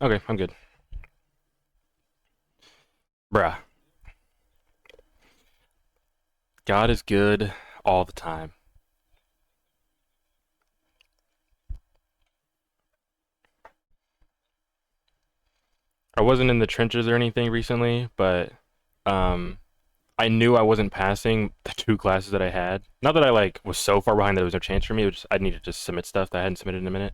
Okay, I'm good. Bruh, God is good all the time. I wasn't in the trenches or anything recently, but um, I knew I wasn't passing the two classes that I had. Not that I like was so far behind that there was no chance for me. It was just, I needed to submit stuff that I hadn't submitted in a minute.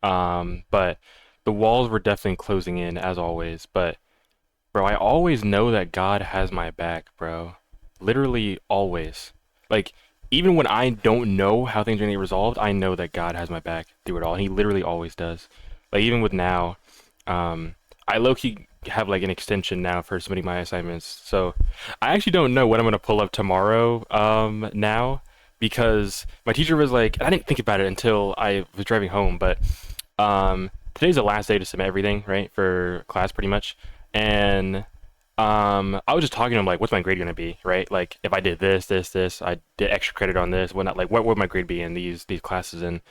But the walls were definitely closing in as always. But bro, I always know that God has my back, bro. Literally always. Like even when I don't know how things are gonna get resolved, I know that God has my back through it all. And he literally always does. Like even with now, um, I low key have like an extension now for submitting my assignments. So I actually don't know what I'm gonna pull up tomorrow now because my teacher was like I didn't think about it until I was driving home, but today's the last day to submit everything, right, for class pretty much. And I was just talking to him like, what's my grade gonna be, right? Like, if I did this, I did extra credit on this, whatnot. Like, what would my grade be in these classes? And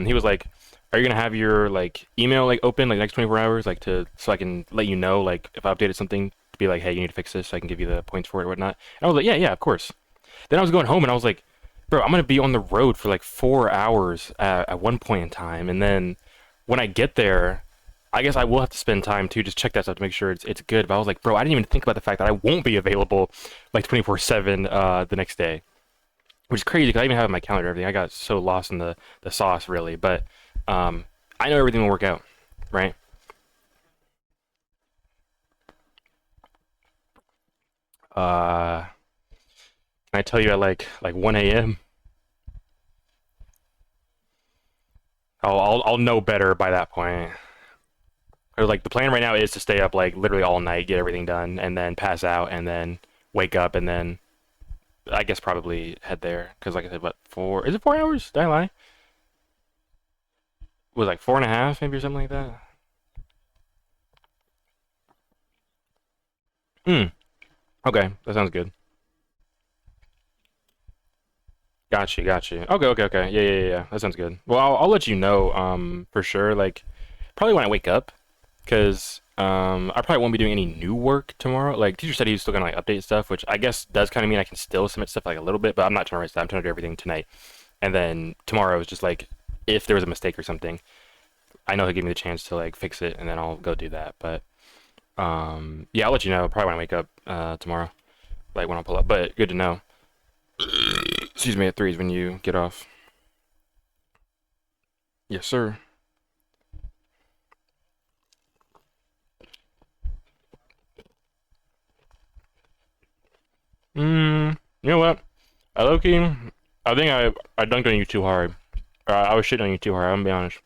he was like, are you gonna have your like email like open like next 24 hours, like to so I can let you know like if I updated something to be like, hey, you need to fix this, so I can give you the points for it or whatnot. And I was like, yeah, of course. Then I was going home and I was like, bro, I'm gonna be on the road for like 4 hours at one point in time, and then when I get there, I guess I will have to spend time to just check that stuff to make sure it's good. But I was like, bro, I didn't even think about the fact that I won't be available like 24/7 the next day, which is crazy because I even have it in my calendar and everything. I got so lost in the sauce really, but um, I know everything will work out, right? Uh, can I tell you at like 1 a.m.? I'll know better by that point. Or like the plan right now is to stay up like literally all night, get everything done, and then pass out, and then wake up, and then I guess probably head there because, like I said, what 4? Is it 4 hours? Did I lie? It was like 4.5, maybe or something like that. Hmm. Okay, that sounds good. Got you. Okay. Yeah. That sounds good. Well, I'll let you know. For sure. Like, probably when I wake up, because I probably won't be doing any new work tomorrow. Like, teacher said he's still gonna like update stuff, which I guess does kind of mean I can still submit stuff like a little bit, but I'm not trying to write stuff. I'm trying to do everything tonight, and then tomorrow is just like if there was a mistake or something, I know he'll give me the chance to like fix it, and then I'll go do that. But yeah, I'll let you know probably when I wake up tomorrow, like when I pull up. But good to know. Excuse me, at threes when you get off. Yes, sir. You know what? I Loki, I think I dunked on you too hard. I was shitting on you too hard. I'm gonna be honest.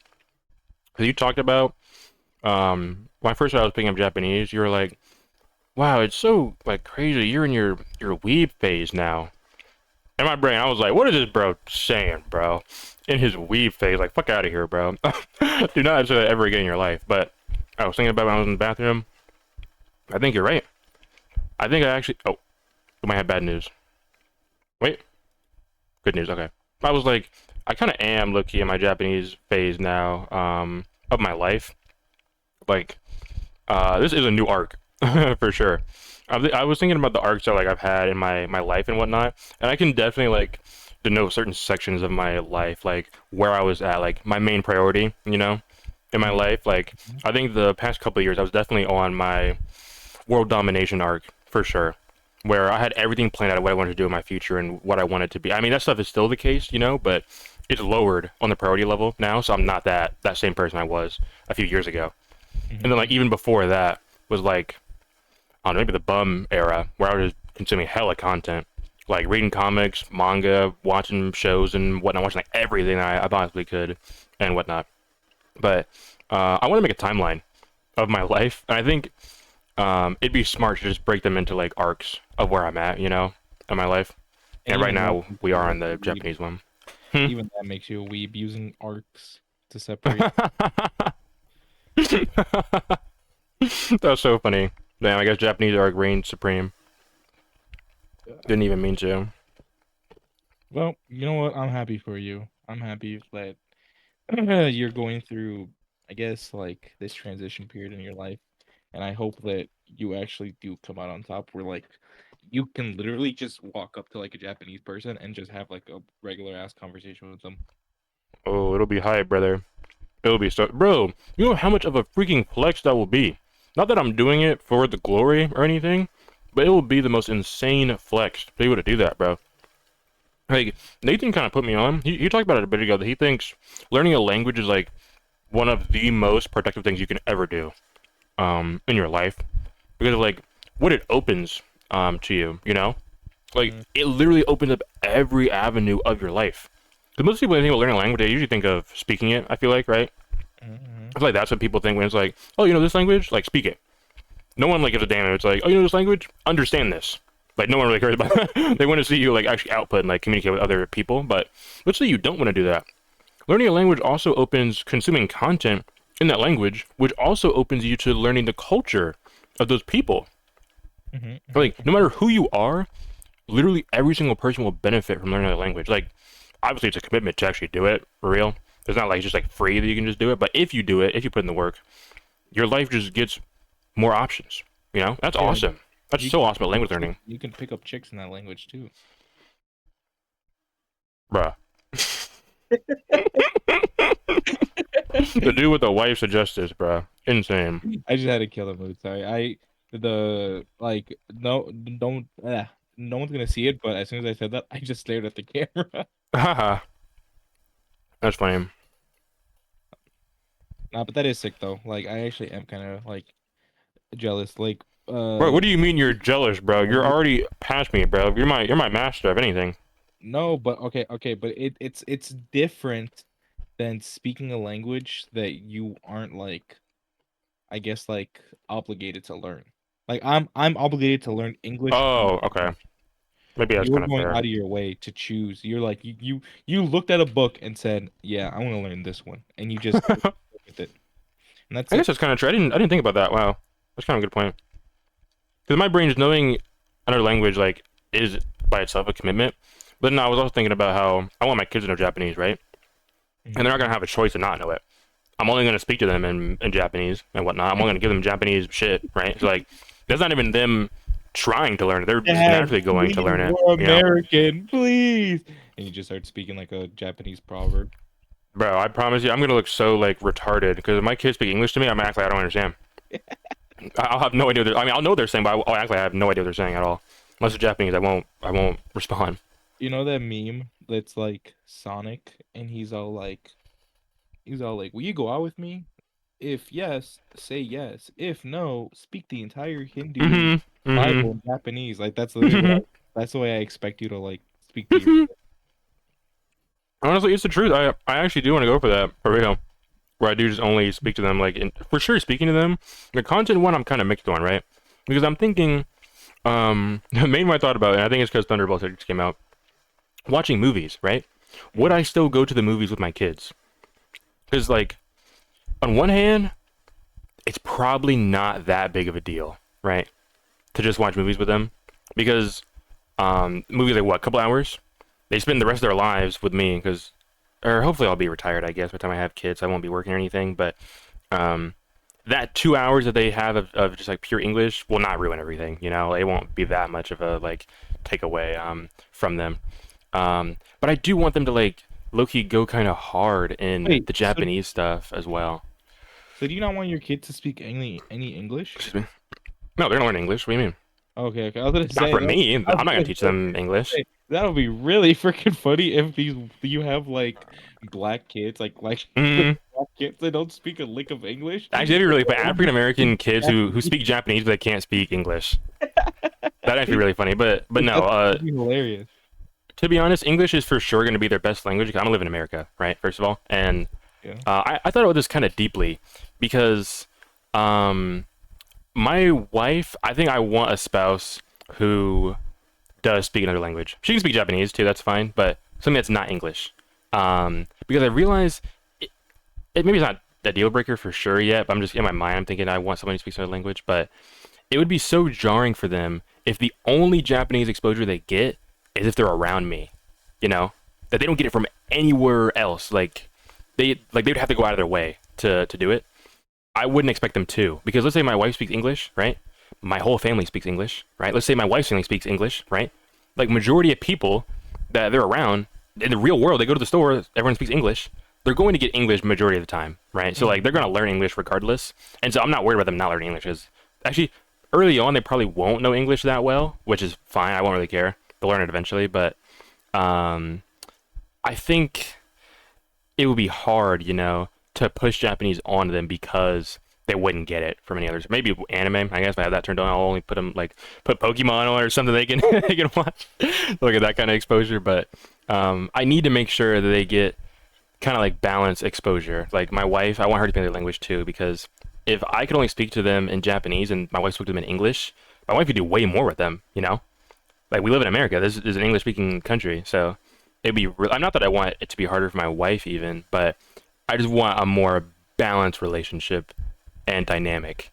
Cause you talked about when I first started I was picking up Japanese. You were like, "Wow, it's so like crazy. You're in your weeb phase now." In my brain, I was like, "What is this bro saying, bro?" In his weeb phase, like, "Fuck out of here, bro." Do not say that ever again in your life. But I was thinking about when I was in the bathroom. I think you're right. I think I actually. Oh, we might have bad news. Wait, good news. Okay. I was like, I kind of am low-key in my Japanese phase now, of my life. Like, this is a new arc for sure. I was thinking about the arcs that like I've had in my life and whatnot, and I can definitely like denote certain sections of my life, like where I was at, like my main priority, in my Mhm. life. Like, I think the past couple of years, I was definitely on my world domination arc for sure, where I had everything planned out of what I wanted to do in my future and what I wanted to be. I mean, that stuff is still the case, but it's lowered on the priority level now, so I'm not that same person I was a few years ago. And then like Mhm. even before that was like I don't know, maybe the bum era where I was consuming hella content, like reading comics, manga, watching shows and whatnot, watching like everything I possibly could and whatnot. But I want to make a timeline of my life, and I think it'd be smart to just break them into like arcs of where I'm at, in my life. And And right even that now makes we are you in a the weeb. Japanese one. Hmm. Even that makes you a weeb using arcs to separate. That's so funny. Damn, I guess Japanese arc reigns supreme. Didn't even mean to. Well, you know what? I'm happy for you. I'm happy that you're going through. I guess like this transition period in your life, and I hope that you actually do come out on top. Where like you can literally just walk up to like a Japanese person and just have like a regular ass conversation with them. Oh, it'll be hype, brother. It'll be so, bro. You know how much of a freaking flex that will be. Not that I'm doing it for the glory or anything, but it will be the most insane flex to be able to do that, bro. Like Nathan kind of put me on. He talked about it a bit ago that he thinks learning a language is like one of the most productive things you can ever do in your life because of like what it opens to you, you know? Like Mm-hmm. it literally opens up every avenue of your life. Because most people when they think about learning a language, they usually think of speaking it, I feel like, right? Mm-hmm. I feel like that's what people think when it's like, oh, you know this language? Like speak it. No one like gives a damn if it's like, oh, you know this language? Understand this. Like no one really cares about that. They want to see you like actually output and like communicate with other people. But let's say you don't want to do that. Learning a language also opens consuming content in that language, which also opens you to learning the culture of those people. Like, no matter who you are, literally every single person will benefit from learning that language. Like, obviously, it's a commitment to actually do it for real. It's not like it's just like free that you can just do it. But if you do it, if you put in the work, your life just gets more options. You know, that's Yeah, awesome. That's you so can awesome about language learning, you can pick up chicks in that language too. bruh. The dude with the wife's of justice, bruh. Insane. I just had a killer mood. Sorry, the like no don't no one's gonna see it, but as soon as I said that, I just stared at the camera. Haha. That's funny. Nah, but that is sick though. Like I actually am kind of like jealous. Like Bro, uh what do you mean you're jealous, bro? You're already past me, bro. You're my master of anything. no, but okay, but it's different than speaking a language that you aren't like I guess like obligated to learn. Like I'm obligated to learn English and Oh, okay. Spanish. Maybe that's You're kind of going fair. out of your way to choose. You're like you looked at a book and said, "Yeah, I want to learn this one," and you just I with it, and that's guess it. that's kind of true. I didn't think about that. Wow, that's kind of a good point. Because my brain is knowing another language like is by itself a commitment. But no, I was also thinking about how I want my kids to know Japanese, right? And they're not gonna have a choice to not know it. I'm only gonna speak to them in Japanese and whatnot. I'm only gonna give them Japanese shit, right? So like, that's not even them trying to learn it. They're just Dad, naturally going please, to learn it. we're You know, American, please. And you just start speaking like a Japanese proverb. bro. I promise you, I'm gonna look so like retarded because if my kids speak English to me, I'm gonna act like I don't understand. I'll have no idea. I mean, I'll know what they're saying, but I'll act like I have no idea what they're saying at all. Unless it's Japanese, I won't respond. You know that meme that's like Sonic, and he's all like, "Will you go out with me? If yes, say yes. If no, speak the entire Hindu Mhm. Bible Mhm. in Japanese." Like that's literally Mhm. that's the way I expect you to like speak to your. Honestly, it's the truth. I actually do want to go for that for real. Where I do just only speak to them like for sure speaking to them. The content one I'm kind of mixed on, right? Because I'm thinking the main one I thought about, and I think it's because Thunderbolts just came out. Watching movies, right? Would I still go to the movies with my kids? Because like on one hand, it's probably not that big of a deal, right? To just watch movies with them because movies like what, a couple hours? They spend the rest of their lives with me because, or hopefully I'll be retired. I guess by the time I have kids, I won't be working or anything. But um, that 2 hours that they have of just like pure English will not ruin everything. You know, it won't be that much of a like takeaway from them. But I do want them to like low key go kind of hard in Wait, the Japanese stuff as well. so do you not want your kid to speak any English? Excuse me. No, they're gonna learn English. What do you mean? Okay, okay. I was gonna Not say for that. me. I'm I was not gonna gonna teach them English. say, that would be really freaking funny if these you have like black kids, like Mm, black kids that don't speak a lick of English. actually, that'd be really funny. African American kids who Japanese. speak Japanese but they can't speak English. That'd actually be really funny. But no. That'd be hilarious. To be honest, English is for sure gonna be their best language. 'Cause I'm gonna live in America, right? First of all, and Yeah. I thought about this kind of deeply because um my wife, I think I want a spouse who does speak another language. She can speak Japanese too, that's fine, but something that's not English. Because I realize it maybe it's not a deal breaker for sure yet, but I'm just in my mind, I'm thinking I want somebody who speaks another language, but it would be so jarring for them if the only Japanese exposure they get is if they're around me, you know? That they don't get it from anywhere else. Like they'd have to go out of their way to do it, I wouldn't expect them to. Because let's say my wife speaks English, right? My whole family speaks English, right? Let's say my wife's family speaks English, right? Like majority of people that they're around in the real world, they go to the store, everyone speaks English. They're going to get English majority of the time, right? So like they're gonna learn English regardless. And so I'm not worried about them not learning English. Because actually, early on they probably won't know English that well, which is fine. I won't really care. They'll learn it eventually, but um, I think it would be hard, to push Japanese on them because they wouldn't get it from any others. Maybe anime. I guess if I have that turned on, I'll only put them like put Pokemon on or something they can they can watch. Look at that kind of exposure. But I need to make sure that they get kind of like balanced exposure. Like my wife, I want her to speak their language too because if I could only speak to them in Japanese and my wife spoke to them in English, my wife could do way more with them. Like we live in America. This is an English speaking country, so it'd be. I'm not that I want it to be harder for my wife even, but I just want a more balanced relationship and dynamic.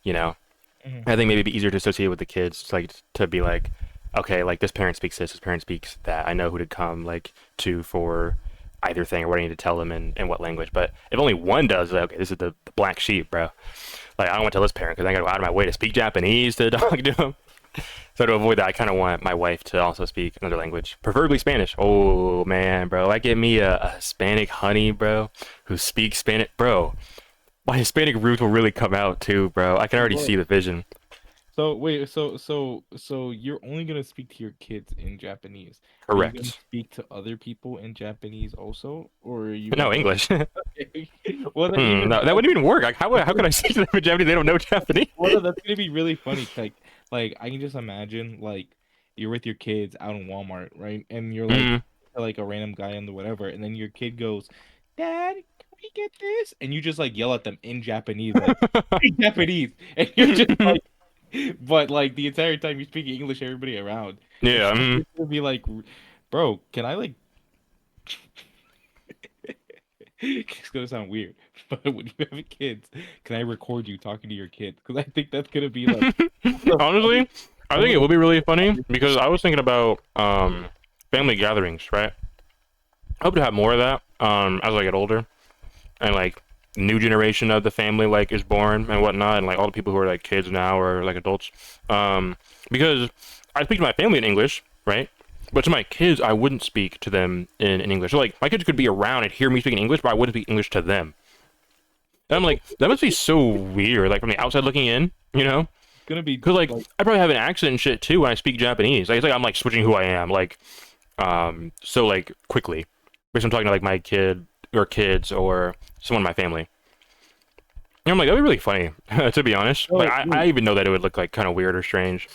Mhm. I think maybe it'd be easier to associate with the kids, like to be like, okay, like this parent speaks this parent speaks that. I know who to come like to for either thing or what I need to tell them in what language. But if only one does, like, okay, this is the black sheep, bro. Like I don't want to tell this parent because I got to go out of my way to speak Japanese to talk to him. So to avoid that, I kind of want my wife to also speak another language, preferably Spanish. Oh man, bro, I get me a Hispanic honey, bro, who speaks Spanish, bro. My Hispanic roots will really come out too, bro. I can already What? see the vision. So wait, so you're only gonna speak to your kids in Japanese. Are you gonna Correct. speak to other people in Japanese also, or are you No gonna English. well, then even No, that wouldn't even work. Like, how could I speak to them in Japanese? They don't know Japanese. well, that's gonna be really funny. Like I can just imagine like you're with your kids out in Walmart, right? And you're Mm. like a random guy on the whatever, and then your kid goes, "Dad, can we get this?" And you just like yell at them in Japanese, like in Japanese, and you're just like, but like the entire time you're speaking English, to everybody around, and Yeah. it's gonna be like, "Bro, can I like?" It's gonna sound weird, but when you have kids, can I record you talking to your kids? Because I think that's gonna be like the Honestly, funniest, I some think of it the would be really funny funniest because I was thinking about family gatherings, right? I hope to have more of that as I get older and like new generation of the family like is born and whatnot, and like all the people who are like kids now or like adults. Because I speak to my family in English, right? But to my kids, I wouldn't speak to them in English. So like my kids could be around and hear me speaking English, but I wouldn't speak English to them. And I'm like, that must be so weird, like from the outside looking in, you know? gonna be Because like like I probably have an accent and shit too when I speak Japanese. Like it's like I'm like switching who I am, like so like quickly. Because I'm talking to like my kid or kids or someone in my family. And I'm like, that'd be really funny, to be honest. Like oh I wait. even know that it would look like kind of weird or strange.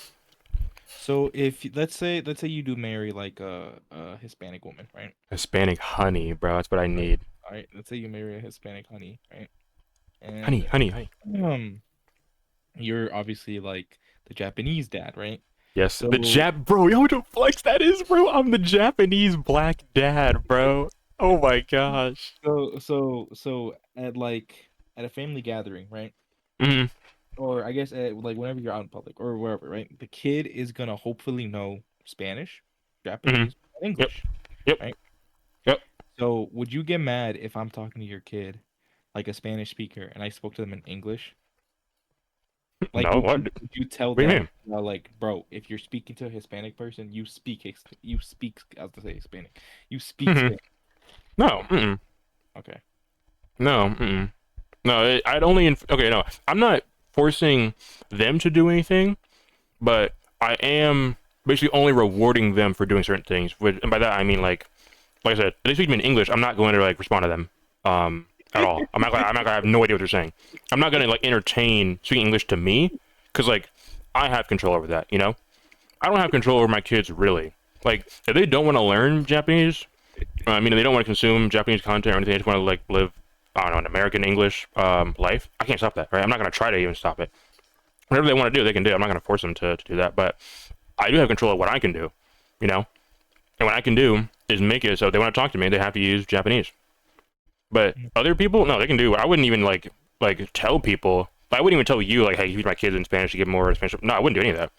So if let's say you do marry like a Hispanic woman, right? Hispanic honey, bro. That's what I Right. need. All right. Let's say you marry a Hispanic honey, right? Honey, And honey, honey. um, you're obviously like the Japanese dad, right? Yes, the So bro. Yo, what the flex that is, bro. I'm the Japanese black dad, bro. Oh my gosh. so at a family gathering, right? Hmm. Or I guess like whenever you're out in public or wherever, right? The kid is gonna hopefully know Spanish, Hmm. Japanese, and Yep. English, Yep. right? Yep. So would you get mad if I'm talking to your kid like a Spanish speaker and I spoke to them in English? Like, No. What? would you tell What do you them, mean? like, bro, if you're speaking to a Hispanic person, you speak, I was to say Hispanic, you speak Hmm. Spanish. No. Mm-mm. Okay. No. Mm-mm. No. I'd only. Okay. No. I'm not forcing them to do anything, but I am basically only rewarding them for doing certain things. And by that I mean like I said, if they speak to me in English, I'm not going to like respond to them at all. I'm not gonna have no idea what they're saying. I'm not gonna like entertain speaking English to me because like I have control over that. I don't have control over my kids really. Like if they don't want to learn Japanese, I mean if they don't want to consume Japanese content or anything, they just want to like live I don't know an American English life. I can't stop that, right? I'm not gonna try to even stop it. Whatever they want to do, they can do. I'm not gonna force them to do that, but I do have control of what I can do. You know, and what I can do is make it so if they want to talk to me, they have to use Japanese. But other people, no, they can do. I wouldn't even like tell people. I wouldn't even tell you like, hey, teach my kids in Spanish to get more Spanish. No, I wouldn't do any of that.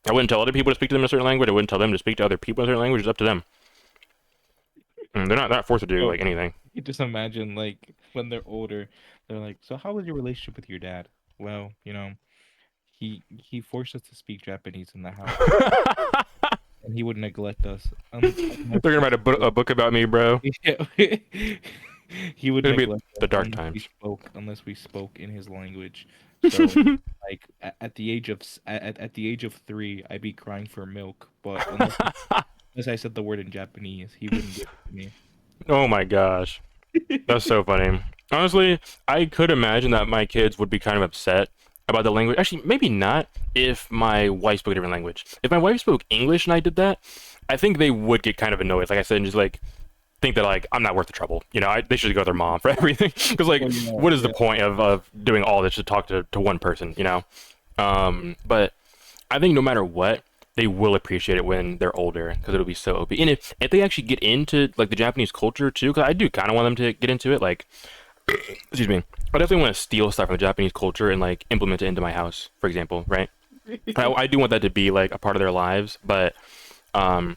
I wouldn't tell other people to speak to them in a certain language. I wouldn't tell them to speak to other people in a certain language. It's up to them. They're not forced to do Oh, like anything. you just imagine like when they're older, They're like, so how was your relationship with your dad? Well, he forced us to speak Japanese in the house, and he would neglect us They're unless gonna we write a spoke. book about me, bro. Yeah. He would It's gonna be neglect us the dark times. unless we spoke in his language. So, like at the age of at the age of 3, I'd be crying for milk, but unless I said the word in Japanese, he wouldn't give it to me. Oh my gosh. That's so funny. Honestly, I could imagine that my kids would be kind of upset about the language. Actually, maybe not if my wife spoke a different language. If my wife spoke English and I did that, I think they would get kind of annoyed. Like I said, and just like think that like I'm not worth the trouble. They should go to their mom for everything. Because like, Well, what is the yeah. point of doing all this to talk to one person? But I think no matter what, they will appreciate it when they're older because it'll be so OP. And if they actually get into like the Japanese culture too, because I do kind of want them to get into it. Like, excuse me, I definitely want to steal stuff from the Japanese culture and like implement it into my house, for example, right? I do want that to be like a part of their lives, but um,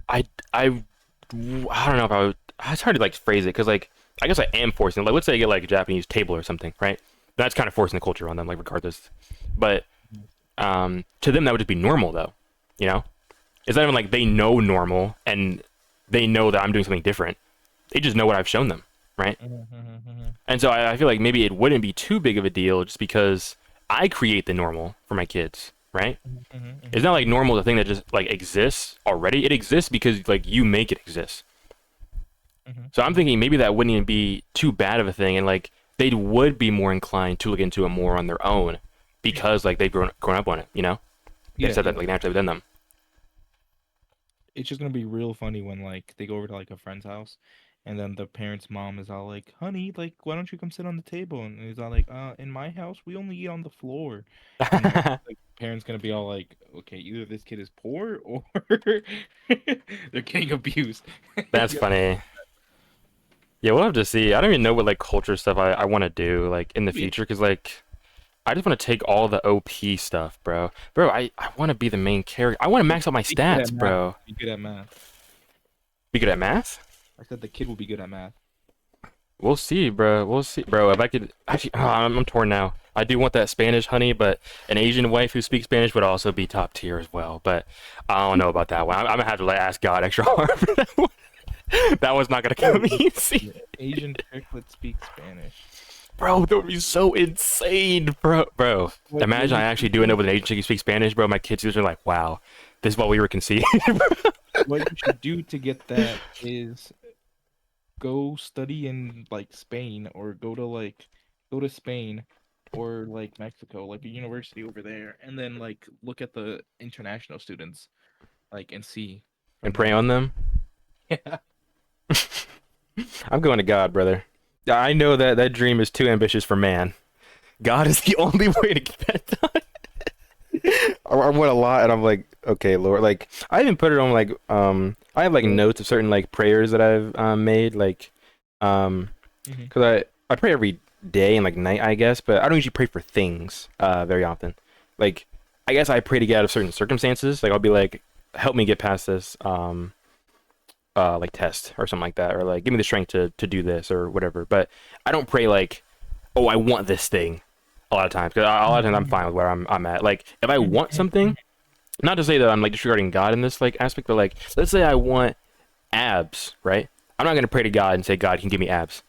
I I I don't know if I would. It's hard to like phrase it because like I guess I am forcing. Like, let's say I get like a Japanese table or something, right? That's kind of forcing the culture on them, like regardless. But to them that would just be normal though, you know. It's not even like they know normal and they know that I'm doing something different. They just know what I've shown them, right? And so I feel like maybe it wouldn't be too big of a deal just because I create the normal for my kids, right? It's not like normal is a thing that just like exists already. It exists because like you make it exist. So I'm thinking maybe that wouldn't even be too bad of a thing, and like they would be more inclined to look into it more on their own because like they've grown up on it, you know. They Yeah, said yeah. that like naturally within them. It's just gonna be real funny when like they go over to like a friend's house, and then the parent's mom is all like, "Honey, like, why don't you come sit on the table?" And he's all like, in my house we only eat on the floor," and like parents gonna be all like, "Okay, either this kid is poor or they're getting abused." That's Yeah. funny. Yeah, we'll have to see. I don't even know what like culture stuff I want to do like in the Yeah, future because like I just want to take all the OP stuff, bro. Bro, I want to be the main character. I want to max out my be good at stats, math. bro. Be good at math. Be good at math? I said the kid will be good at math. We'll see, bro. We'll see, bro. If I could actually, I'm torn now. I do want that Spanish honey, but an Asian wife who speaks Spanish would also be top tier as well. But I don't know about that one. I'm gonna have to like ask God extra hard for that one. That one's not gonna come easy, Yeah, Asian triplet speak Spanish. bro. That would be so insane, bro. Bro, What imagine you I actually should do end do? up with an Asian chick who speaks Spanish, bro. My kids are like, wow, this is what we were conceived. What you should do to get that is go study in like Spain or go to Spain or like Mexico, like a university over there, and then like look at the international students like and see And from pray there. on them. Yeah. I'm going to God, brother. I know that that dream is too ambitious for man. God is the only way to get that done. I want a lot, and I'm like, okay, Lord. Like, I even put it on like, I have like Well, notes of certain like prayers that I've made, like, mhm. because I pray every day and like night, I guess, but I don't usually pray for things, very often. Like, I guess I pray to get out of certain circumstances. Like, I'll be like, help me get past this, like test or something like that, or like give me the strength to do this or whatever. But I don't pray like, oh, I want this thing a lot of times because a lot of times I'm fine with where I'm at. Like if I want something, not to say that I'm like disregarding God in this like aspect, but like let's say I want abs, right? I'm not gonna pray to God and say God can give me abs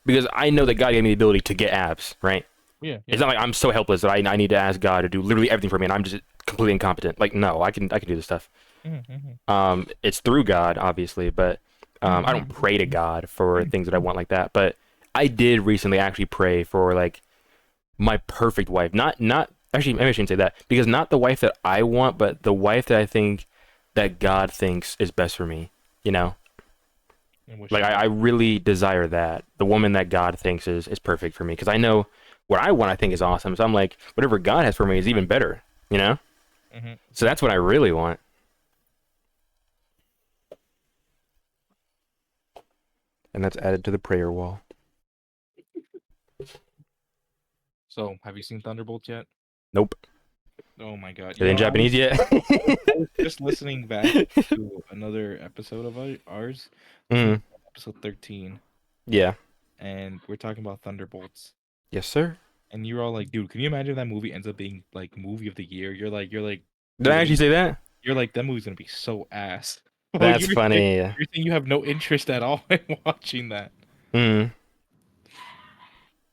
because I know that God gave me the ability to get abs, right? Yeah, It's yeah. not like I'm so helpless that I need to ask God to do literally everything for me and I'm just completely incompetent. Like no, I can do this stuff. Mhm, It's through God, obviously, but I don't mhm. pray to God for things that I want like that. But I did recently actually pray for like my perfect wife. Not actually maybe I shouldn't say that because not the wife that I want, but the wife that I think that God thinks is best for me. You know, And what like she I wants. really desire that the woman that God thinks is perfect for me because I know what I want. I think is awesome. So I'm like whatever God has for me is even better. You know, Hmm. so that's what I really want, and that's added to the prayer wall. So, have you seen Thunderbolts yet? Nope. Oh my God! Is it in Japanese yet? I was just listening back to another episode of ours. This is Mm, episode 13. yeah. and we're talking about Thunderbolts, Yes, sir. and you're all like, dude, can you imagine if that movie ends up being like movie of the year? You're like, Did I dude, actually say that? you're like, that movie's gonna be so ass. Like That's funny. you're saying you have no interest at all in watching that, Mm,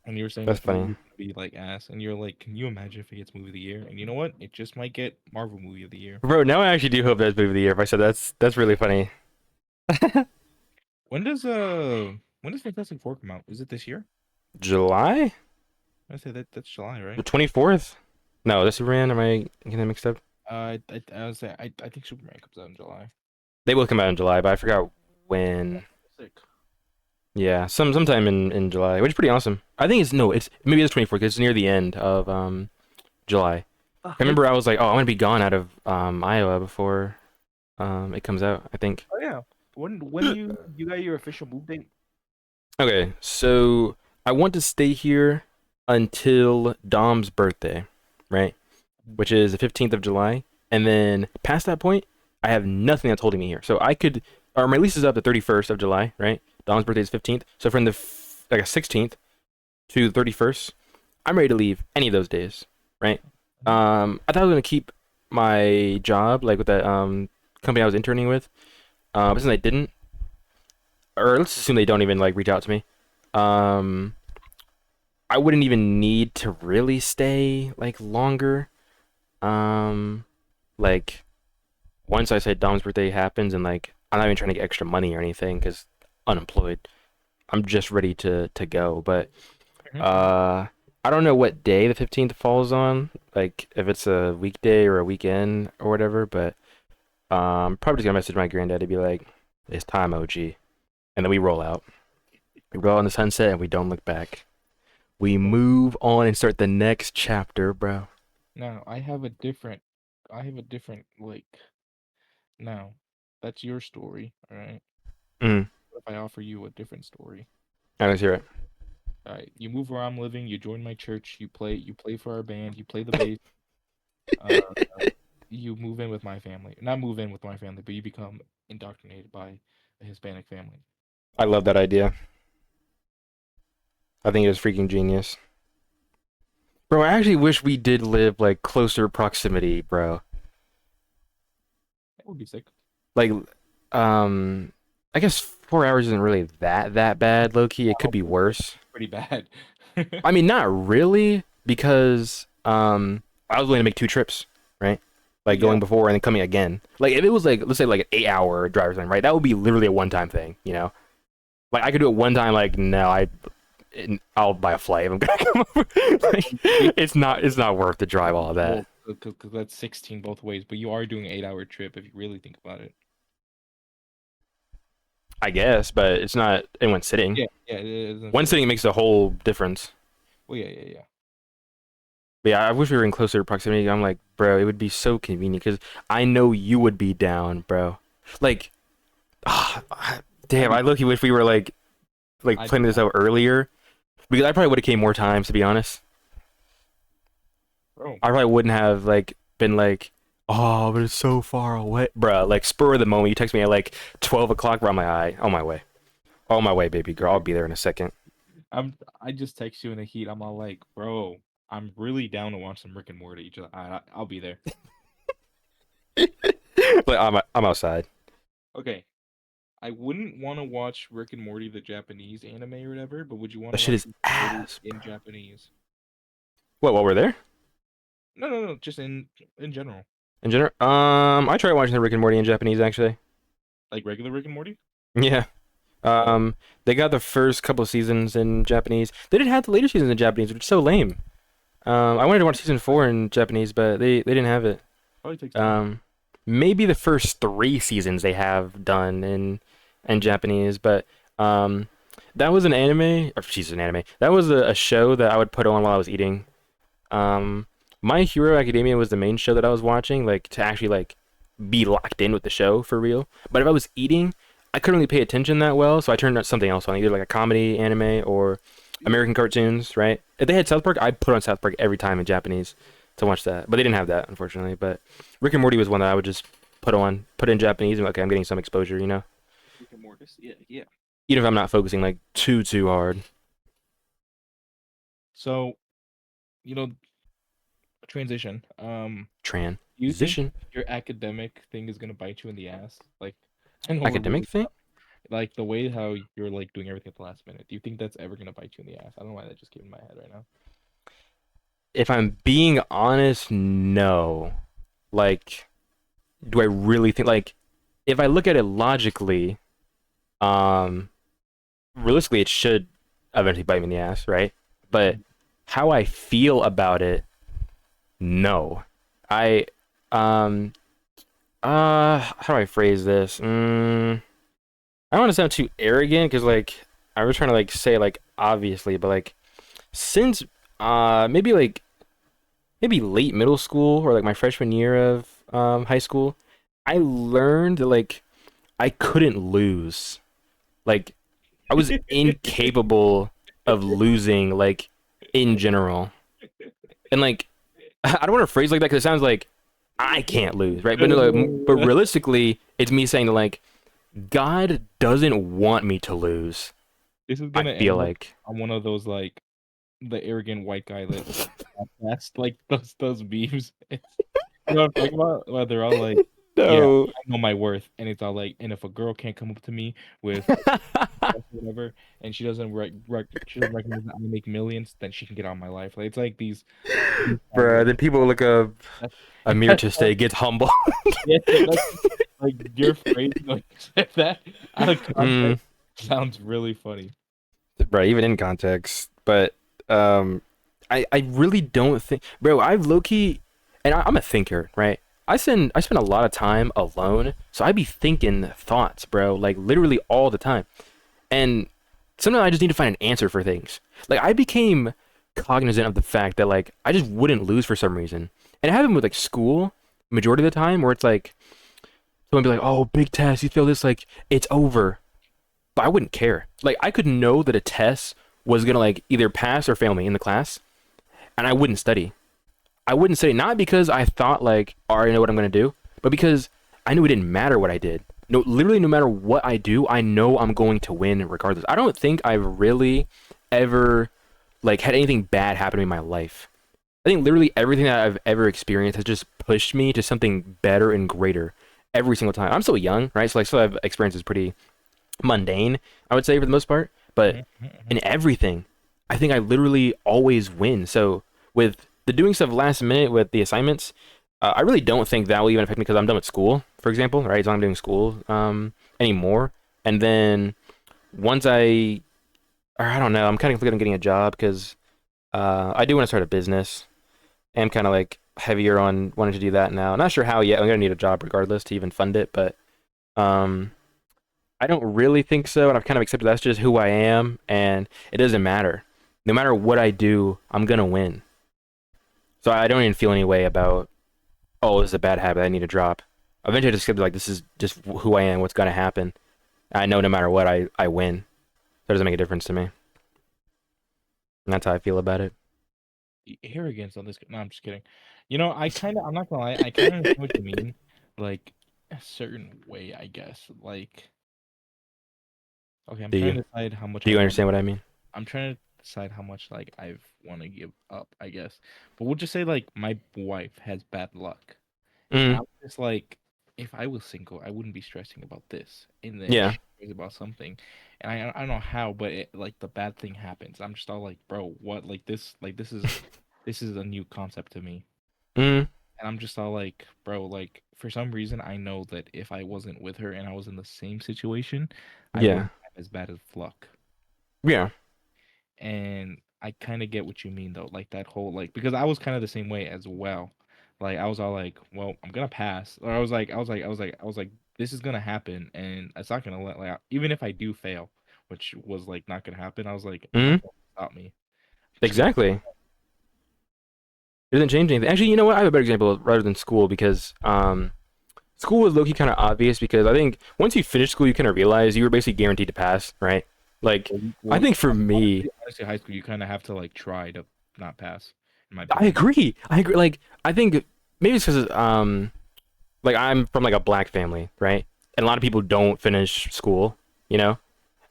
and you were saying that's this funny. movie's gonna be like ass, and you're like, can you imagine if it gets movie of the year? And you know what? It just might get Marvel movie of the year. Bro, now I actually do hope that's movie of the year. If I said that's really funny. When does Fantastic Four come out? Is it this year? July? I say that's July, The right? 24th? No, that's Superman. Am I getting that mixed up? I was say I think Superman comes out in July. They will come out in July, but I forgot when. Sick. Yeah, sometime in July, which is pretty awesome. I think it's no, it's maybe it's 24th 'cause it's near the end of July. I remember I was like, oh, I'm gonna be gone out of Iowa before it comes out, I think. Oh yeah. When you got your official move date? Okay, so I want to stay here until Dom's birthday, right? Which is the 15th of July. And then past that point, I have nothing that's holding me here. So I could, or my lease is up the 31st of July, right? Dom's birthday is 15th. So from the like a 16th to the 31st, I'm ready to leave any of those days, right? I thought I was gonna keep my job, like with that company I was interning with. But since I didn't, or let's assume they don't even like reach out to me. Um, I wouldn't even need to really stay like longer. Um, like once I said Dom's birthday happens and like I'm not even trying to get extra money or anything because unemployed. I'm just ready to go. But Mhm. uh, I don't know what day the 15th falls on. Like if it's a weekday or a weekend or whatever. But probably just gonna message my granddad to be like, "It's time, OG," and then we roll out. We roll out in the sunset and we don't look back. We move on and start the next chapter, bro. Now I have a different like now. That's your story, all right? Mm. What if I offer you a different story? I let's hear it. All right, you move where I'm living, you join my church, you play for our band, you play the bass, uh, you move in with my family. Not move in with my family, but you become indoctrinated by a Hispanic family. I love that idea. I think it was freaking genius. Bro, I actually wish we did live like closer proximity, bro. That would be sick. Like, um, I guess 4 hours isn't really that bad, low key. It could Wow, be worse. pretty bad. I mean, not really, because I was willing to make two trips, right? Like Yeah, going before and then coming again. Like if it was like let's say like an 8 hour drive or something, right? That would be literally a one time thing, you know? Like I could do it one time. Like no, I'll buy a flight. If I'm gonna come over. Like it's not worth the drive all of that. well, because that's 16 both ways, but you are doing an 8-hour trip if you really think about it. I guess, but it's not in one sitting. Yeah, yeah, it is One unfair. sitting makes a whole difference. Well, yeah, yeah, yeah. But yeah, I wish we were in closer proximity. I'm like, bro, it would be so convenient because I know you would be down, bro. Like, ah, I'd damn, be, I look. Wish we were like I'd be planning this down, out earlier because I probably would have came more times to be honest. bro. I probably wouldn't have like been like, oh, but it's so far away, bro. Like spur of the moment, you text me at like 12 o'clock, bro. I'm like, on my way, baby girl. I'll be there in a second. I just text you in the heat. I'm all like, bro, I'm really down to watch some Rick and Morty. I'll be there. Like I'm outside. Okay. I wouldn't want to watch Rick and Morty, the Japanese anime or whatever, but would you want That to shit watch is Rick and Morty ass, in bro. Japanese? What? While we're there? No, no, no, just in general, In general, I tried watching the Rick and Morty in Japanese actually. like regular Rick and Morty. Yeah. Oh, They got the first couple of seasons in Japanese. They didn't have the later seasons in Japanese, which is so lame. I wanted to watch season four in Japanese, but they didn't have it. probably takes time. Um, Maybe the first three seasons they have done in Japanese, but that was an anime, or she's an anime. That was a show that I would put on while I was eating. Um, My Hero Academia was the main show that I was watching, like to actually like be locked in with the show for real. But if I was eating, I couldn't really pay attention that well, so I turned something else on, either like a comedy anime or American cartoons, right? If they had South Park, I'd put on South Park every time in Japanese to watch that. But they didn't have that, unfortunately. But Rick and Morty was one that I would just put in Japanese and okay, I'm getting some exposure, you know? Rick and Morty. Yeah, yeah. even if I'm not focusing like too hard. So, you know, transition. Do you think Transition. your academic thing is gonna bite you in the ass? Like, I know we're Academic really thing. like the way how you're like doing everything at the last minute. Do you think that's ever gonna bite you in the ass? I don't know why that just came in my head right now. If I'm being honest, no. Like, do I really think like if I look at it logically, um, realistically, it should eventually bite me in the ass, right? But Mhm. how I feel about it, no. I, um, how do I phrase this? I don't want to sound too arrogant because like I was trying to like say like obviously, but like since maybe like maybe late middle school or like my freshman year of high school, I learned that like I couldn't lose. Like I was incapable of losing like in general. And like I don't want to phrase like that because it sounds like I can't lose, right? But no, but realistically, it's me saying that like God doesn't want me to lose. This is I gonna feel end up like on one of those like the arrogant white guy that that's like those memes. You know what I'm talking about? Where they're all like, "Yeah, no. I know my worth," and it's all like, "And if a girl can't come up to me with whatever, and she doesn't recognize that I make millions, then she can get out of my life." Like it's like these kind of Bruh, like then people look up that's Amir that's to stay gets humble. yeah, that's like your phrase like that out of mm, context sounds really funny. right, even in context. But um I really don't think bro, I've low key and I'm a thinker, right? I spend a lot of time alone, so I be thinking thoughts, bro, like literally all the time. And sometimes I just need to find an answer for things. Like I became cognizant of the fact that like I just wouldn't lose for some reason. And it happened with like school majority of the time where it's like someone be like, "Oh, big test, you feel this like it's over." But I wouldn't care. Like I could know that a test was gonna like either pass or fail me in the class, and I wouldn't study. I wouldn't study not because I thought like I already know what I'm gonna do, but because I knew it didn't matter what I did. No, literally, no matter what I do, I know I'm going to win regardless. I don't think I've really ever like had anything bad happen to me in my life. I think literally everything that I've ever experienced has just pushed me to something better and greater every single time. I'm still young, right? So like, still have experiences pretty mundane, I would say for the most part. But Mhm, mhm, mhm. in everything, I think I literally always win. So with the doing stuff last minute with the assignments, I really don't think that will even affect me because I'm done with school, for example, right? So I'm doing school anymore. And then once or I don't know, I'm kind of looking at getting a job because I do want to start a business. I'm kind of like heavier on wanting to do that now. Not sure how yet. I'm gonna need a job regardless to even fund it, but um, I don't really think so, and I've kind of accepted that's just who I am, and it doesn't matter. No matter what I do, I'm gonna win. So I don't even feel any way about, oh, this is a bad habit I need to drop. Eventually, I just accepted like this is just who I am, what's gonna happen. I know no matter what, I win. That doesn't make a difference to me, and that's how I feel about it. Arrogance on this. No, I'm just kidding. I'm not gonna lie, I kind of understand what you mean. Like a certain way, I guess. Like, okay, I'm Do trying you? to decide how much Do I you want. understand what I mean? I'm trying to decide how much like I want to give up, I guess. But we'll just say like my wife has bad luck, and Mm, I'm just like, if I was single, I wouldn't be stressing about this, and then yeah. she cares about something, and I don't know how, but like the bad thing happens. I'm just all like, bro, what? This is a new concept to me. Mm, And I'm just all like, bro, like for some reason I know that if I wasn't with her and I was in the same situation, I yeah. wouldn't have as bad of luck. Yeah. And I kind of get what you mean though, like that whole like because I was kind of the same way as well. Like I was all like, well, I'm gonna pass, or I was like, this is gonna happen, and it's not gonna let like even if I do fail, which was like not gonna happen. I was like, it's not Mm, gonna stop me. I'm just gonna. exactly. It doesn't change anything. Actually, you know what? I have a better example rather than school because school was low key kind of obvious because I think once you finish school, you kind of realize you were basically guaranteed to pass, right? Like, I Well, think for me, honestly, high school you kind of have to like try to not pass, in my I opinion. agree. I agree. Like, I think maybe it's because like I'm from like a black family, right? And a lot of people don't finish school, you know.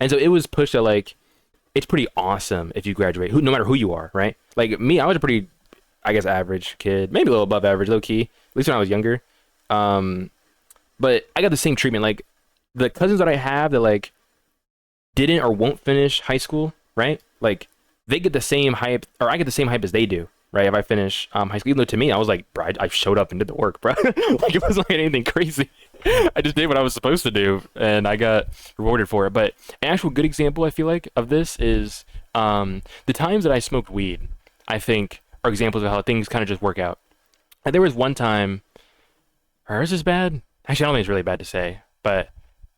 And so it was pushed at like it's pretty awesome if you graduate, no matter who you are, right? Like me, I was a pretty, I guess, average kid, maybe a little above average, low key, at least when I was younger. Um, but I got the same treatment. Like the cousins that I have that like didn't or won't finish high school, right? Like they get the same hype, or I get the same hype as they do, right? If I finish high school, even though to me, I was like, bro, I showed up and did the work, bro. Like it wasn't like anything crazy. I just did what I was supposed to do, and I got rewarded for it. But an actual good example, I feel like, of this is the times that I smoked weed. I think are examples of how things kind of just work out. And there was one time, or is this bad? Actually, I don't think it's really bad to say, but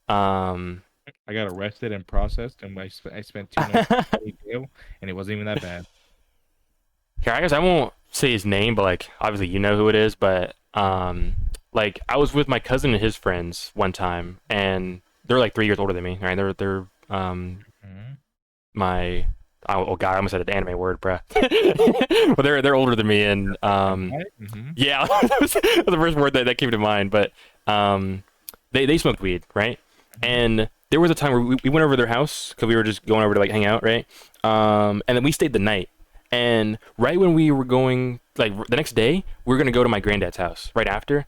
um, I got arrested and processed, and I spent 2 nights in jail, and it wasn't even that bad. here, I guess I won't say his name, but like obviously you know who it is. But like I was with my cousin and his friends one time, and they're like 3 years older than me, right? They're Mhm. my oh god, I almost said an anime word, bruh. But they're older than me, and Right? Mhm. yeah, that was the first word that came to mind. But they smoked weed, right? Mhm. And there was a time where we went over to their house because we were just going over to like hang out, right? And then we stayed the night. And right when we were going, like the next day, we were gonna go to my granddad's house right after.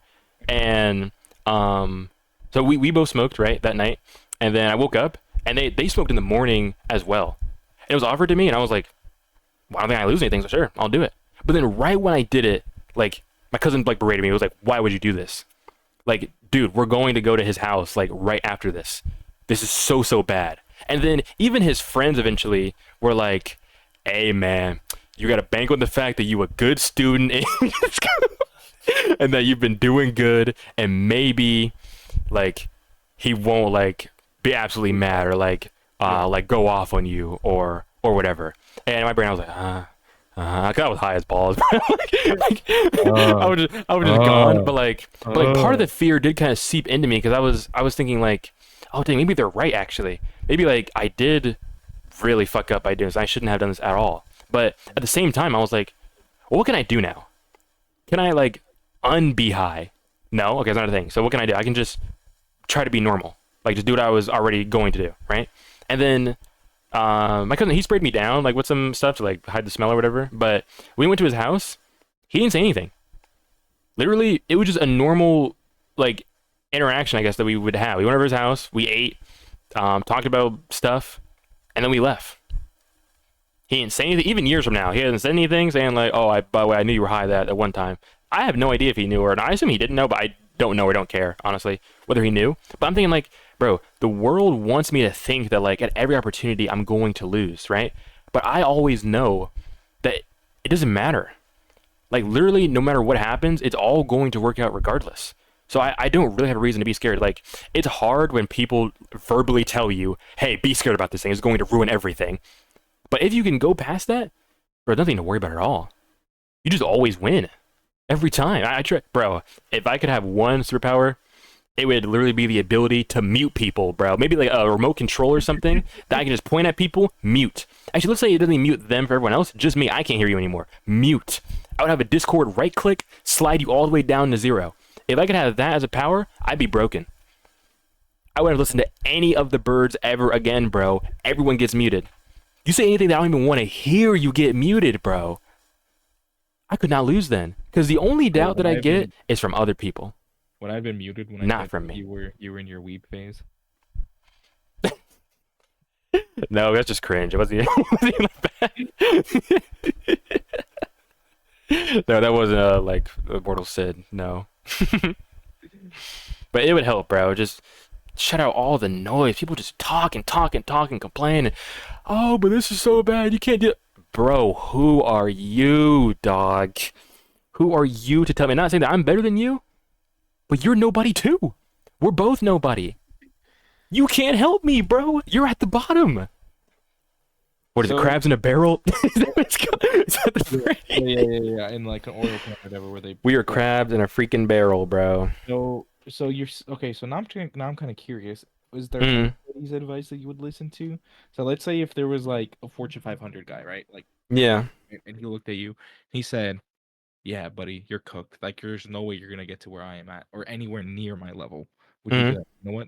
And so we both smoked right that night. And then I woke up and they smoked in the morning as well. And it was offered to me, and I was like, well, I don't think I lose anything, so sure, I'll do it. But then right when I did it, like my cousin like berated me. He was like, why would you do this? Like, dude, we're going to go to his house like right after this. This is so bad. And then even his friends eventually were like, hey man, you gotta bank on the fact that you a good student in school and that you've been doing good, and maybe like he won't like be absolutely mad or Yeah. like go off on you or whatever. And in my brain I was like, I was high as balls. Uh, I was just gone. uh, But like part of uh. the fear did kind of seep into me because I was thinking like, oh dang, maybe they're right actually. Maybe like I did really fuck up by doing this. I shouldn't have done this at all. But at the same time, I was like, well, what can I do now? Can I like unbe high? No, okay, it's not a thing. So what can I do? I can just try to be normal, like just do what I was already going to do, right? And then my cousin he sprayed me down like with some stuff to like hide the smell or whatever. But we went to his house. He didn't say anything. Literally, it was just a normal like interaction, I guess, that we would have. We went over his house, we ate, talked about stuff, and then we left. He didn't say anything. Even years from now, he hasn't said anything saying like, "Oh, by the way, I knew you were high that at one time." I have no idea if he knew or not. I assume he didn't know, but I don't know or don't care honestly whether he knew. But I'm thinking like, bro, the world wants me to think that like at every opportunity I'm going to lose, right? But I always know that it doesn't matter. Like literally, no matter what happens, it's all going to work out regardless. So I don't really have a reason to be scared. Like it's hard when people verbally tell you, "Hey, be scared about this thing. It's going to ruin everything." But if you can go past that, bro, nothing to worry about at all. You just always win every time. I try, bro. If I could have one superpower, it would literally be the ability to mute people, bro. Maybe like a remote control or something that I can just point at people, mute. Actually, let's say it doesn't mute them for everyone else. Just me. I can't hear you anymore. Mute. I would have a Discord right click, slide you all the way down to zero. If I could have that as a power, I'd be broken. I wouldn't listen to any of the birds ever again, bro. Everyone gets muted. You say anything that I don't even want to hear, you get muted, bro. I could not lose then. Because the only Bro, doubt that I get is from other people, when I've been muted when I not said from me. you were in your weep phase. No, that's just cringe. It wasn't, it wasn't even that bad. No, that wasn't like Mortal Sid. No. But it would help, bro. Just shut out all the noise. People just talk and talk and talk and complain. And, oh, but this is so bad. You can't do it. Bro, who are you, dog? Who are you to tell me? Not saying that I'm better than you, but you're nobody too. We're both nobody. You can't help me, bro. You're at the bottom. What is it? So Crabs in a barrel? Is that what it's called? Is that the yeah, phrase? yeah, in like an oil plant or whatever, where they. We are crabs in a freaking barrel, bro. So okay. So now I'm kind of curious. Was there Mm, anybody's advice that you would listen to? So let's say if there was like a Fortune 500 guy, right? Like, yeah. and he looked at you, he said, "Yeah, buddy, you're cooked. Like, there's no way you're gonna get to where I am at, or anywhere near my level." Would you be Mm. like, you know what?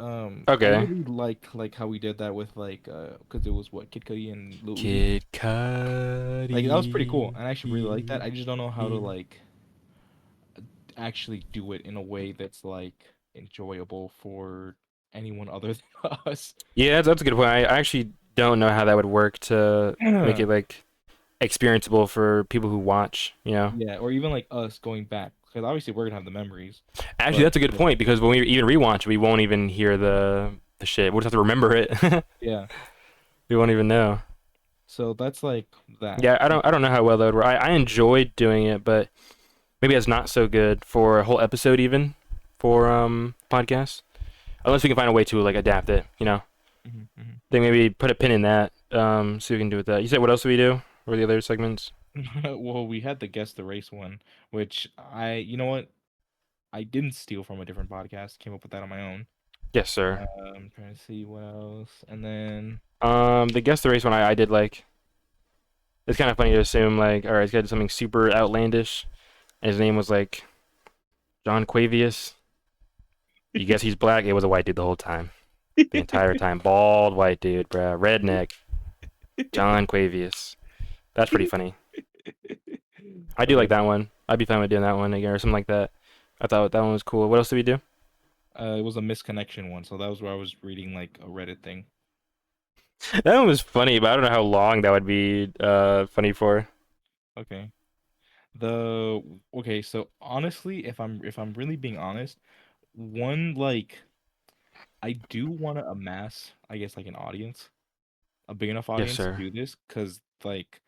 I Okay. really like how we did that with like because it was what Kid Cudi and Lil Uzi. Kid Like that was pretty cool, Cudi. and I actually really like that. I just don't know how to like actually do it in a way that's like enjoyable for anyone other than us. Yeah, that's a good point. I actually don't know how that would work to make it like experienceable for people who watch, you know? Yeah, or even like us going back, because obviously we're gonna have the memories, Actually, but that's a good like, point because when we even rewatch, we won't even hear the shit. We'll just have to remember it. yeah. We won't even know. So that's like that. Yeah, I don't know how well that would work. I enjoyed doing it, but maybe it's not so good for a whole episode even for podcasts. Unless we can find a way to like adapt it, you know. Mhm, mhm. Then maybe put a pin in that. So we can do with that. You said what else do we do? Or the other segments? Well, we had the guess the race one, which you know what, I didn't steal from a different podcast. Came up with that on my own. Yes, sir. I'm trying to see what else, and then The guess the race one I did like. It's kind of funny to assume like, all right, he's got something super outlandish, and his name was like John Quavius. You guess he's black? It was a white dude the whole time, the entire time, bald white dude, bruh, redneck. John Quavius. That's pretty funny. I do like okay. that one. I'd be fine with doing that one again or something like that. I thought that one was cool. What else did we do? It was a misconnection one, so that was where I was reading like a Reddit thing. That one was funny, but I don't know how long that would be funny for. Okay. The okay, so honestly, if I'm really being honest, one like I do want to amass, I guess, like an audience, a big enough Yes, audience to sir. do this, because like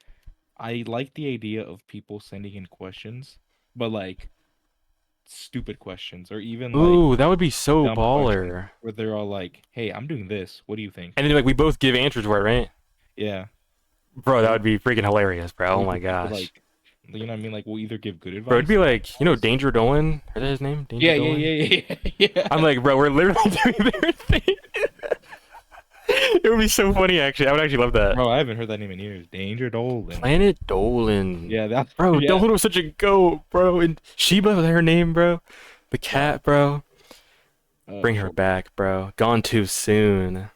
I like the idea of people sending in questions, but like stupid questions or even like Ooh, that would be so dumb questions baller. where they're all like, "Hey, I'm doing this. What do you think?" And then like we both give answers for it, right? Yeah, Bro, that or would be freaking hilarious, bro. Oh or my just people gosh. like, you know what I mean? Like we'll either give good Bro, it'd advice be or like, advice. Danger Dolan? Is that his name? Danger Yeah, yeah, Dolan? yeah, yeah, I'm yeah. like, bro, we're literally doing their thing. It would be so funny, actually. I would actually love that. Bro, I haven't heard that name in years. Danger Dolan. Planet Dolan. Yeah, that. Bro, Yeah. Dolan was such a goat, bro. And Sheba was her name, bro. The Wow. cat, bro. Bring her Sure. back, bro. Gone too soon.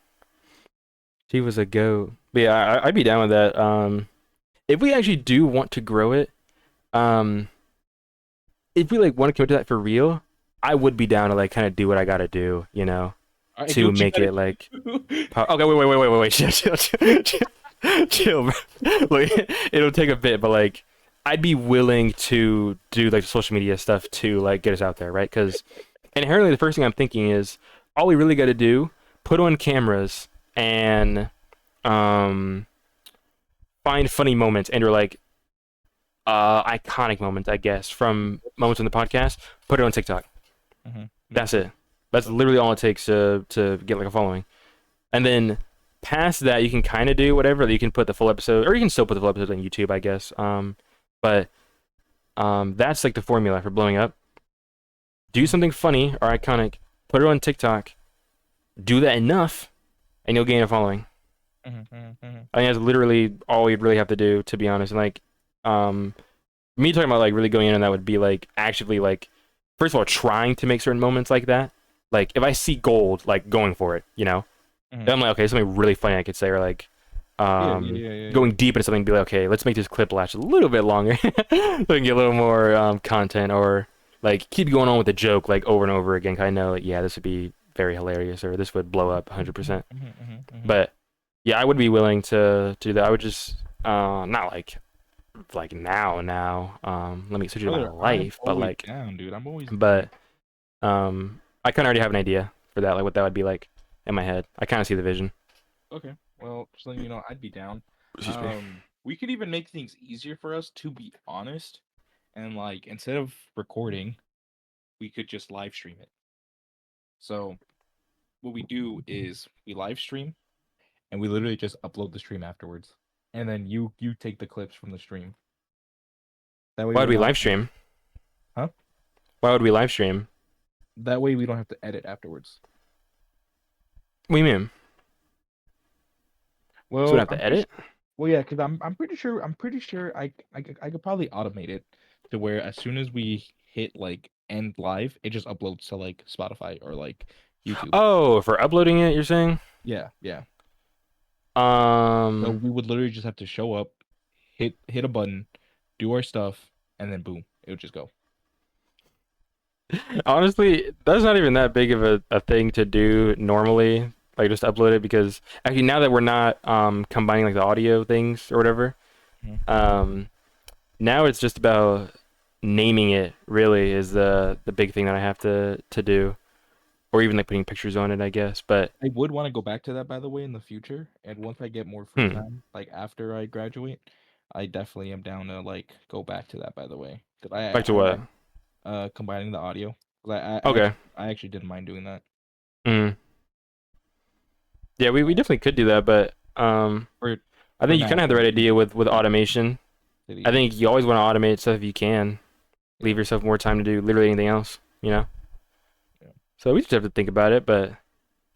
She was a goat. But yeah, I'd be down with that. If we actually do want to grow it, um, if we like want to commit to that for real, I would be down to like kind of do what I gotta do, you know, All right, do to what you make gotta it like. do. Okay, wait. Chill, bro. Look, it'll take a bit, but like, I'd be willing to do like social media stuff to like get us out there, right? Because inherently, the first thing I'm thinking is all we really got to do, put on cameras and um find funny moments and or like iconic moments, I guess, from moments in the podcast. Put it on TikTok. Mhm. That's it. That's literally all it takes to get like a following. And then past that, you can kind of do whatever. You can put the full episode, or you can still put the full episode on YouTube, I guess. But that's like the formula for blowing up. Do something funny or iconic. Put it on TikTok. Do that enough, and you'll gain a following. Mhm, mhm, mhm. I think that's literally all we'd really have to do, to be honest. And like, um, me talking about like really going in on that would be like actively like, first of all, trying to make certain moments like that. Like if I see gold, like going for it, you know. Mhm. Then I'm like, okay, something really funny I could say, or like, Yeah, yeah, yeah, yeah, going deep into something, be like, okay, let's make this clip last a little bit longer, so we can get a little more content, or like keep going on with the joke like over and over again. 'Cause I know, like, yeah, this would be very hilarious, or this would blow up yeah. 100%. Mhm, mhm, mhm. But yeah, I would be willing to do that. I would just not like now. Let me switch to my Brother, I'm life, but always like, down, dude. I'm always down. but I kind of already have an idea for that, like what that would be like in my head. I kind of see the vision. Okay. Well, just letting you know, I'd be down. Excuse me. We could even make things easier for us, to be honest. And like instead of recording, we could just live stream it. So what we do is we live stream and we literally just upload the stream afterwards. And then you take the clips from the stream. That way Why would we're we not, live stream? huh? Why would we live stream? That way we don't have to edit afterwards. What do you mean? So we Well, don't have to edit? well, yeah, because I'm pretty sure I could probably automate it to where as soon as we hit like end live, it just uploads to like Spotify or like YouTube. Oh, for uploading it, you're saying? Yeah, yeah. So Um, we would literally just have to show up, hit a button, do our stuff, and then boom, it would just go. honestly, that's not even that big of a thing to do normally. Like just upload it because actually now that we're not combining like the audio things or whatever, Mhm. um, now it's just about naming it. Really is the big thing that I have to do, or even like putting pictures on it, I guess. But I would want to go back to that, by the way, in the future. And once I get more free hmm, time, like after I graduate, I definitely am down to like go back to that, by the way. Because back to what? combining the audio. 'Cause Okay. I actually didn't mind doing that. Mm. Yeah, we definitely could do that, but For I for think you kind now, of have the right idea with automation. I the think you always want to automate stuff if you can. Leave yourself more time to do literally anything else, you know? yeah. So we just have to think about it, but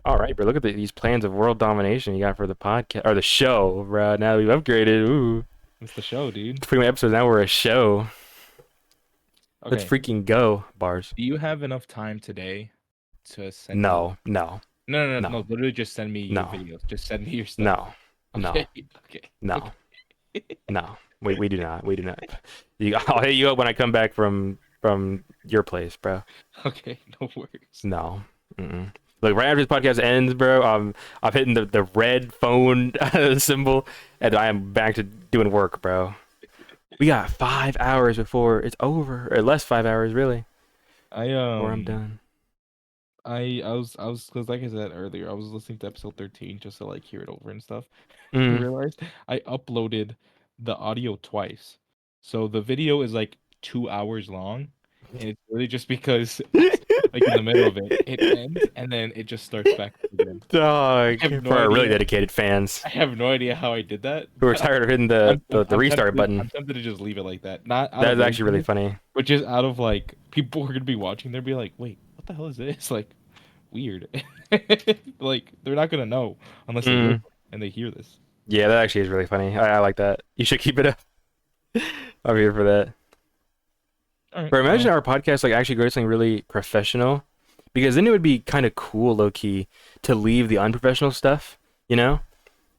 all right, bro. Look at these plans of world domination you got for the podcast or the show, bro. Now we've upgraded. Ooh, It's the show, dude. 20 episodes. Now we're a show. Let's Okay. freaking go, bars. Do you have enough time today to send me? No, no, No. no, Literally, just send me your no, videos. Just send me your stuff. no, no, Okay. Okay. no, Okay. no. We do not. We do not. I'll hit you up when I come back from your place, bro. Okay. No worries. No. Mm-mm. Look, right after this podcast ends, bro, I'm hitting the red phone symbol, and I am back to doing work, bro. We got 5 hours before it's over, or less 5 hours, really, I before I'm done. I was because like I said earlier, I was listening to episode 13 just to like hear it over and stuff. I Mm. realized I uploaded the audio twice. So the video is like 2 hours long, and it's really just because like in the middle of it, it ends and then it just starts back up again. Dog, I have no for our really idea. dedicated fans I have no idea how I did that, who are but tired of hitting the restart I'm button. tempted to just leave it like that. Not out of That's actually really laziness, funny. but just out of like people are gonna be watching, they'll be like, wait, what the hell is this? Like weird. Like they're not gonna know unless they listen Mm. and they hear this. Yeah, that actually is really funny. I like that. You should keep it up. I'm here for that. All right. But imagine our podcast like actually goes something really professional, because then it would be kind of cool, low key, to leave the unprofessional stuff, you know,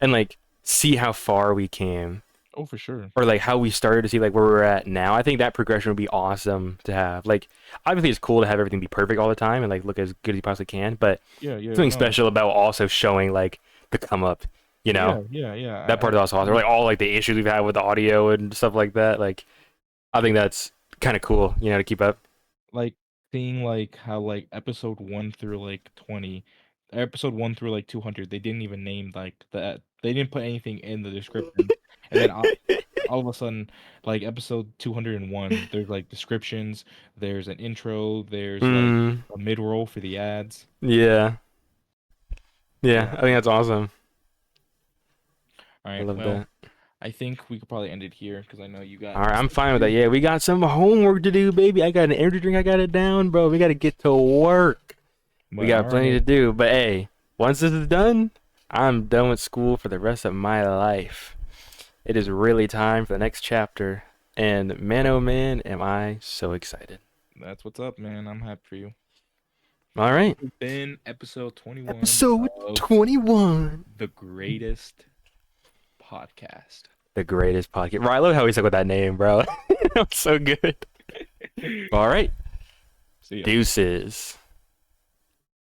and like see how far we came, Oh, for sure. or like how we started to see like where we're at now. I think that progression would be awesome to have. Like, obviously, it's cool to have everything be perfect all the time and like look as good as you possibly can, but Yeah, yeah, something no. special about also showing like the come up, you know. Yeah. That part is also awesome. Or, like all like the issues we've had with the audio and stuff like that. Like, I think that's kind of cool, you know, to keep up. Like seeing like how like episode 1 through like 20, episode 1 through like 200, they didn't even name like that. They didn't put anything in the description, and then all of a sudden, like episode 201, there's like descriptions, there's an intro, there's like Mm, a mid roll for the ads. yeah, yeah, Yeah. I think that's awesome. All I right. love Well, that. I think we could probably end it here because I know you got All right, I'm stuff to fine with that. do. Yeah, we got some homework to do, baby. I got an energy drink. I got it down, bro. We got to get to work. We But got all plenty to right. do. But hey, once this is done, I'm done with school for the rest of my life. It is really time for the next chapter. And man, oh man, am I so excited. That's what's up, man. I'm happy for you. All right, It's been episode 21 episode of 21. the greatest podcast. The greatest podcast. Bro, I love how we stuck with that name, bro. That was so good. All right, See ya. deuces.